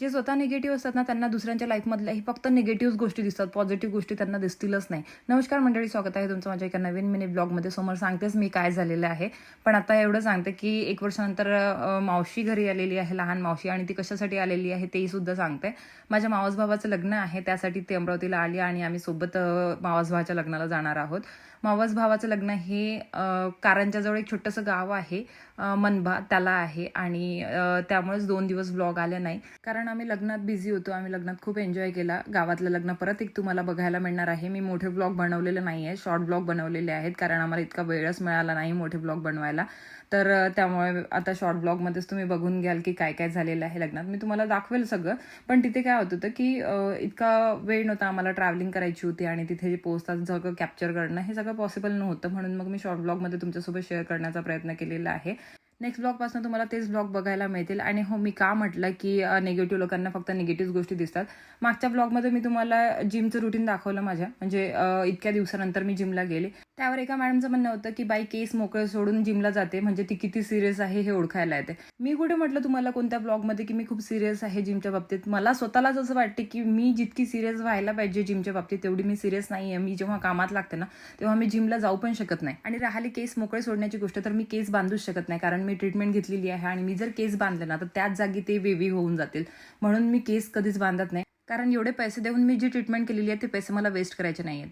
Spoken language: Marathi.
जे स्वतः निगेटिव्ह असतात ना, त्यांना दुसऱ्यांच्या लाईफमधल्याही फक्त निगेटिव्ह गोष्टी दिसतात, पॉझिटिव्ह गोष्टी त्यांना दिसतीलच नाही. नमस्कार मंडळी, स्वागत आहे तुमचं माझ्या एका नवीन मिनी ब्लॉगमध्ये. समोर सांगतेच मी काय झालेलं आहे, पण आता एवढं सांगते की 1 वर्षानंतर मावशी घरी आलेली आहे, लहान मावशी, आणि ती कशासाठी आलेली आहे तेही सुद्धा सांगते. माझ्या मावस भावाचं लग्न आहे, त्यासाठी ती अमरावतीला आली आणि आम्ही सोबत मावस भावाच्या लग्नाला जाणार आहोत. मावस भावाचं लग्न हे कारंजाजवळ एक छोटंसं गाव आहे, मनबा त्याला आहे, आणि त्यामुळेच 2 दिवस ब्लॉग आले नाही, कारण आम्ही लग्नात बिझी होतो. आम्ही लग्नात खूप एन्जॉय केला. गावातलं लग्न परत एक तुम्हाला बघायला मिळणार आहे. मी मोठे ब्लॉग बनवलेले नाही आहे, शॉर्ट ब्लॉग बनवलेले आहेत, कारण आम्हाला इतका वेळच मिळाला नाही मोठे ब्लॉग बनवायला. तर त्यामुळे आता शॉर्ट ब्लॉगमध्येच तुम्ही बघून घ्याल की काय काय झालेलं आहे लग्नात. मी तुम्हाला दाखवेल सगळं, पण तिथे काय होत होतं की इतका वेळ नव्हता, आम्हाला ट्रॅव्हलिंग करायची होती आणि तिथे जे पोहोचतात सगळं कॅप्चर करणं हे सगळं पॉसिबल नव्हतं. म्हणून मग मी शॉर्ट ब्लॉगमध्ये तुमच्यासोबत शेअर करण्याचा प्रयत्न केलेला आहे. नेक्स्ट ब्लॉगपासून तुम्हाला तेच ब्लॉग बघायला मिळतील. आणि हो, मी का म्हटलं की निगेटिव्ह लोकांना फक्त निगेटिव्ह गोष्टी दिसतात. मागच्या ब्लॉगमध्ये मी तुम्हाला जिमचं रुटीन दाखवलं माझ्या, म्हणजे इतक्या दिवसानंतर मी जिमला गेले. त्यावर एका मॅडमचं म्हणणं होतं की बाई केस मोकळे सोडून जिमला जाते म्हणजे ती किती सिरियस आहे हे ओळखायला येते. मी कुठे म्हटलं तुम्हाला कोणत्या ब्लॉगमध्ये की मी खूप सिरियस आहे जिमच्या बाबतीत. मला स्वतःलाच असं वाटते की मी जितकी सिरियस व्हायला पाहिजे जिमच्या बाबतीत तेवढी मी सिरियस नाही आहे. मी जेव्हा कामात लागते ना तेव्हा मी जिमला जाऊ पण शकत नाही. आणि राहिली केस मोकळे सोडण्याची गोष्ट, तर मी केस बांधूच शकत नाही, कारण मी ट्रीटमेंट घेतलेली आहे आणि मी जर केस बांधले ना तर त्याच जागी ते वेवी होऊन जातील. म्हणून मी केस कधीच बांधत नाही, कारण एवढे पैसे देऊन मी जी ट्रीटमेंट केलेली आहे ते पैसे मला वेस्ट करायचे नाही आहेत.